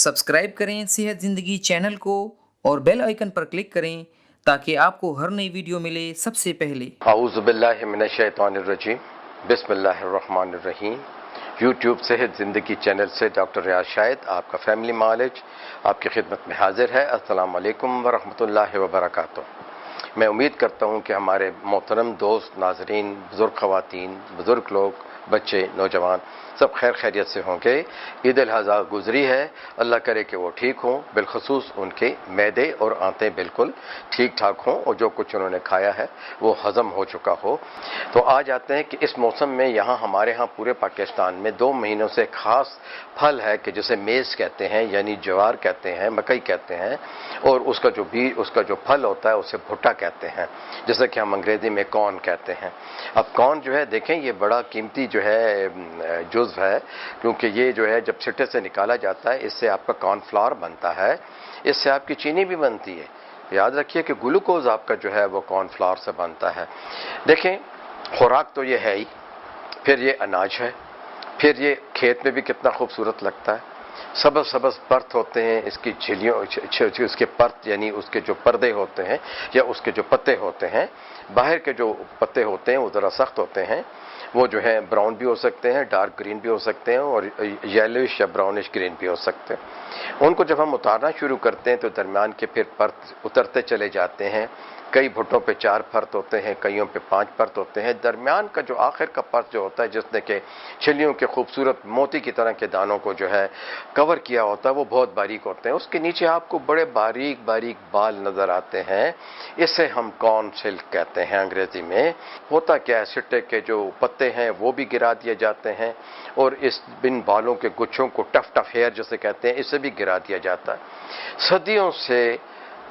Subscribe करें सेहत ज़िंदगी चैनल को और बेल आइकन पर क्लिक करें ताकि आपको हर नई वीडियो मिले सबसे पहले। आऊज़ु बिल्लाहि मिनश शैतानिर रजीम, बिस्मिल्लाहिर रहमानिर रहीम। यूट्यूब सेहत ज़िंदगी चैनल से डॉक्टर रियाज शाहिद आपका फैमिली नॉलेज आपकी खिदमत में हाजिर है। अस्सलाम वालेकुम व रहमतुल्लाहि व बरकातुहू। मैं उम्मीद करता हूँ कि हमारे मोहतरम दोस्त, नाजरीन, बुज़ुर्ग ख़वातीन, बुज़ुर्ग लोग, बच्चे, नौजवान सब खैर खैरियत से होंगे। ईद अल अज़हा गुजरी है, अल्लाह करे कि वो ठीक हों, बिलखसूस उनके मैदे और आंतें बिल्कुल ठीक ठाक हों और जो कुछ उन्होंने खाया है वो हज़म हो चुका हो। तो आज आते हैं कि इस मौसम में यहाँ हमारे यहाँ पूरे पाकिस्तान में 2 महीनों से ख़ास फल है कि जिसे मेज़ कहते हैं, यानी ज्वार कहते हैं, मकई कहते हैं, और उसका जो बीज, उसका जो फल होता है उसे भुट्टा कहते हैं, जैसे कि हम अंग्रेज़ी में कॉर्न कहते हैं। अब कॉर्न जो है, देखें, ये बड़ा कीमती जो है जुज़्व है, क्योंकि ये जो है जब सिट्टे से निकाला जाता है इससे आपका कॉर्नफ्लावर बनता है, इससे आपकी चीनी भी बनती है। याद रखिए कि ग्लूकोज आपका जो है वो कॉर्नफ्लावर से बनता है। देखें, खुराक तो ये है ही, फिर ये अनाज है, फिर ये खेत में भी कितना खूबसूरत लगता है। सबज सबज परत होते हैं इसकी झिल्लियों, उसके परत यानी उसके जो पर्दे होते हैं या उसके जो पत्ते होते हैं, बाहर के जो पत्ते होते हैं वो ज़रा सख्त होते हैं, वो जो है ब्राउन भी हो सकते हैं, डार्क ग्रीन भी हो सकते हैं और येलोइश या ब्राउनिश ग्रीन भी हो सकते हैं। उनको जब हम उतारना शुरू करते हैं तो दरमियान के फिर परत उतरते चले जाते हैं। कई भुट्टों पे 4 परत होते हैं, कईयों पे 5 परत होते हैं। दरमियान का जो आखिर का परत जो होता है, जिसने के छिलियों के खूबसूरत मोती की तरह के दानों को जो है कवर किया होता है, वो बहुत बारीक होते हैं। उसके नीचे आपको बड़े बारीक बारीक बाल नज़र आते हैं, इसे हम कॉर्न सिल्क कहते हैं अंग्रेज़ी में। होता क्या है, सिट्टे के जो पत्ते हैं वो भी गिरा दिए जाते हैं और इस बिन बालों के गुच्छों को, टफ टफ हेयर जिसे कहते हैं, इसे भी गिरा दिया जाता है। सदियों से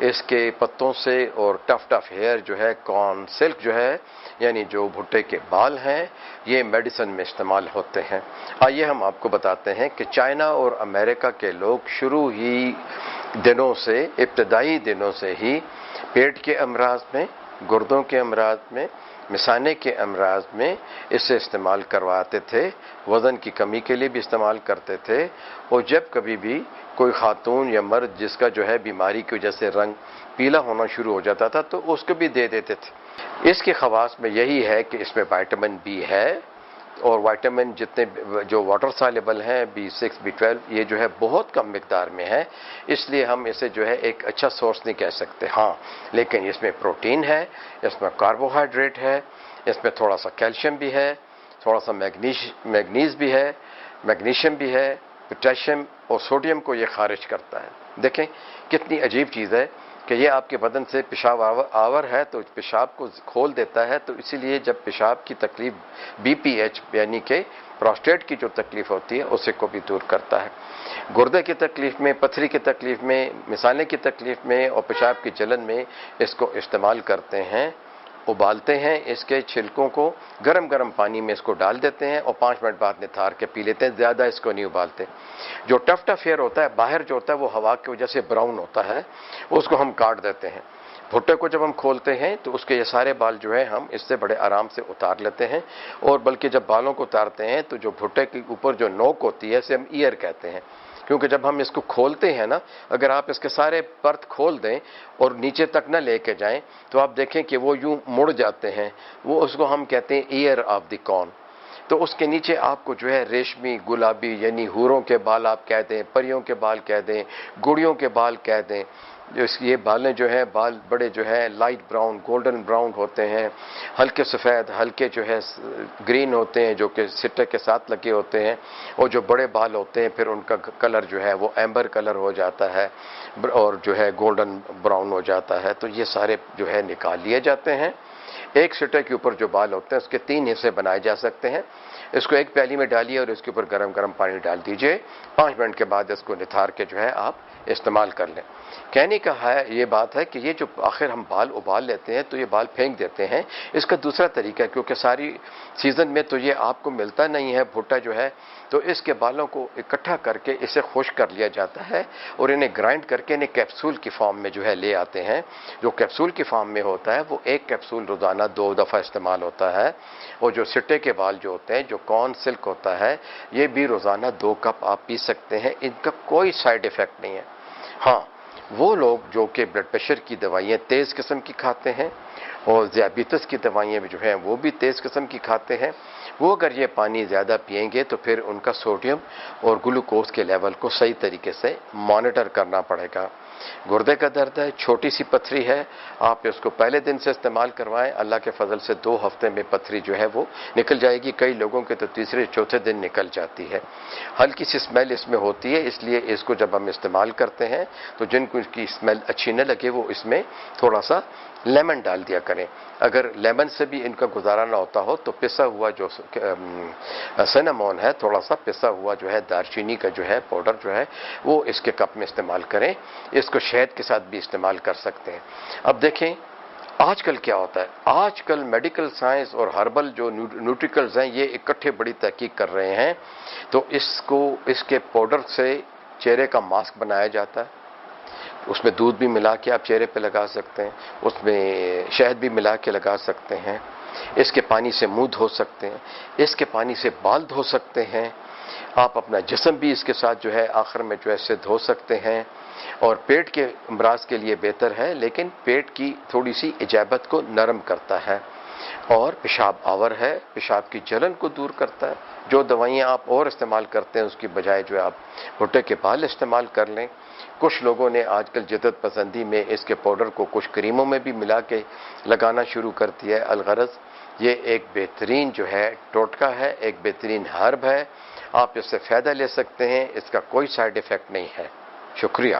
इसके पत्तों से और टफ टफ हेयर जो है, कॉर्न सिल्क जो है, यानी जो भुट्टे के बाल हैं, ये मेडिसिन में इस्तेमाल होते हैं। आइए हम आपको बताते हैं कि चाइना और अमेरिका के लोग शुरू ही दिनों से, इब्तदाई दिनों से ही पेट के अमराज में, गुर्दों के अमराज में, मिसाने के अमराज में इसे इस्तेमाल करवाते थे। वज़न की कमी के लिए भी इस्तेमाल करते थे और जब कभी भी कोई खातून या मर्द जिसका जो है बीमारी की वजह से रंग पीला होना शुरू हो जाता था तो उसको भी दे देते थे। इसकी ख़वास में यही है कि इसमें विटामिन बी है और विटामिन जितने जो वाटर सॉल्युबल हैं, B6, B12, ये जो है बहुत कम मिकदार में है, इसलिए हम इसे जो है एक अच्छा सोर्स नहीं कह सकते। हाँ, लेकिन इसमें प्रोटीन है, इसमें कार्बोहाइड्रेट है, इसमें थोड़ा सा कैल्शियम भी है, थोड़ा सा मैग्नीज भी है, मैग्नीशियम भी है, पोटेशियम और सोडियम को ये खारिज करता है। देखें कितनी अजीब चीज़ है कि ये आपके बदन से पेशाब आवर है तो पेशाब को खोल देता है, तो इसीलिए जब पेशाब की तकलीफ BPH यानी कि प्रोस्टेट की जो तकलीफ होती है उसे को भी दूर करता है। गुर्दे की तकलीफ में, पथरी की तकलीफ में, मिसाने की तकलीफ में और पेशाब की जलन में इसको इस्तेमाल करते हैं। उबालते हैं, इसके छिलकों को गरम गरम पानी में इसको डाल देते हैं और 5 मिनट बाद निथार के पी लेते हैं, ज़्यादा इसको नहीं उबालते। जो टफ टफ हेयर होता है बाहर जो होता है वो हवा की वजह से ब्राउन होता है, उसको हम काट देते हैं। भुट्टे को जब हम खोलते हैं तो उसके ये सारे बाल जो है हम इससे बड़े आराम से उतार लेते हैं और बल्कि जब बालों को उतारते हैं तो जो भुट्टे के ऊपर जो नोक होती है इसे हम ईयर कहते हैं, क्योंकि जब हम इसको खोलते हैं ना, अगर आप इसके सारे परत खोल दें और नीचे तक ना लेके जाएं तो आप देखें कि वो यूं मुड़ जाते हैं, वो उसको हम कहते हैं ईयर ऑफ द कॉर्न। तो उसके नीचे आपको जो है रेशमी, गुलाबी, यानी हूरों के बाल आप कह दें, परियों के बाल कह दें, गुड़ियों के बाल कह दें, ये बालें जो है, बाल बड़े जो है लाइट ब्राउन, गोल्डन ब्राउन होते हैं, हल्के सफ़ेद, हल्के जो है ग्रीन होते हैं, जो कि सिट्टे के साथ लगे होते हैं, और जो बड़े बाल होते हैं फिर उनका कलर जो है वो एम्बर कलर हो जाता है और जो है गोल्डन ब्राउन हो जाता है। तो ये सारे जो है निकाल लिए जाते हैं। एक सिट्टे के ऊपर जो बाल होते हैं उसके 3 हिस्से बनाए जा सकते हैं। इसको एक प्याली में डालिए और इसके ऊपर गरम गरम पानी डाल दीजिए, 5 मिनट के बाद इसको निथार के जो है आप इस्तेमाल कर लें। कहने का है ये बात है कि ये जो आखिर हम बाल उबाल लेते हैं तो ये बाल फेंक देते हैं। इसका दूसरा तरीका है, क्योंकि सारी सीज़न में तो ये आपको मिलता नहीं है भुट्टा जो है, तो इसके बालों को इकट्ठा करके इसे खुश्क कर लिया जाता है और इन्हें ग्राइंड करके इन्हें कैप्सूल की फॉर्म में जो है ले आते हैं। जो कैप्सूल की फॉर्म में होता है वो एक कैप्सूल रोज़ाना 2 दफ़ा इस्तेमाल होता है। और जो सिट्टे के बाल जो होते हैं, जो کارن سلک ہوتا ہے یہ بھی روزانہ 2 کپ آپ پی سکتے ہیں، ان کا کوئی سائیڈ ایفیکٹ نہیں ہے۔ ہاں وہ لوگ جو کہ بلڈ پریشر کی دوائیاں تیز قسم کی کھاتے ہیں اور ذیابیطس کی دوائیاں بھی جو ہیں وہ بھی تیز قسم کی کھاتے ہیں، وہ اگر یہ پانی زیادہ پئیں گے تو پھر ان کا سوڈیم اور گلوکوز کے لیول کو صحیح طریقے سے مانیٹر کرنا پڑے گا۔ گردے کا درد ہے، چھوٹی سی پتھری ہے، آپ اس کو پہلے دن سے استعمال کروائیں، اللہ کے فضل سے 2 ہفتے میں پتھری جو ہے وہ نکل جائے گی، کئی لوگوں کے تو تیسرے چوتھے دن نکل جاتی ہے۔ ہلکی سی اسمیل اس میں ہوتی ہے، اس لیے اس کو جب ہم استعمال کرتے ہیں تو جن کو اس کی اسمیل اچھی نہ لگے وہ اس میں تھوڑا سا لیمن ڈال دیا کریں، اگر لیمن سے بھی ان کا گزارا نہ ہوتا ہو تو پسا ہوا جو سینامون ہے، تھوڑا سا پسا ہوا جو ہے دارچینی کا جو ہے پاؤڈر جو ہے وہ اس کے کپ میں استعمال کریں، اس کو شہد کے ساتھ بھی استعمال کر سکتے ہیں۔ اب دیکھیں آج کل کیا ہوتا ہے، آج کل میڈیکل سائنس اور ہربل جو نیوٹریکلز ہیں یہ اکٹھے بڑی تحقیق کر رہے ہیں، تو اس کے پاؤڈر سے چہرے کا ماسک بنایا جاتا ہے، اس میں دودھ بھی ملا کے آپ چہرے پہ لگا سکتے ہیں، اس میں شہد بھی ملا کے لگا سکتے ہیں، اس کے پانی سے منہ دھو سکتے ہیں، اس کے پانی سے بال دھو سکتے ہیں، آپ اپنا جسم بھی اس کے ساتھ جو ہے آخر میں جو ہے سے دھو سکتے ہیں، اور پیٹ کے امراض کے لیے بہتر ہے، لیکن پیٹ کی تھوڑی سی اجابت کو نرم کرتا ہے، اور پیشاب آور ہے، پیشاب کی جلن کو دور کرتا ہے۔ جو دوائیاں آپ اور استعمال کرتے ہیں اس کی بجائے جو ہے آپ بھٹے کے بال استعمال کر لیں۔ کچھ لوگوں نے آج کل جدت پسندی میں اس کے پاؤڈر کو کچھ کریموں میں بھی ملا کے لگانا شروع کر دیا ہے، الغرض یہ ایک بہترین جو ہے ٹوٹکا ہے، ایک بہترین ہرب ہے، آپ اس سے فائدہ لے سکتے ہیں، اس کا کوئی سائیڈ ایفیکٹ نہیں ہے۔ شکریہ۔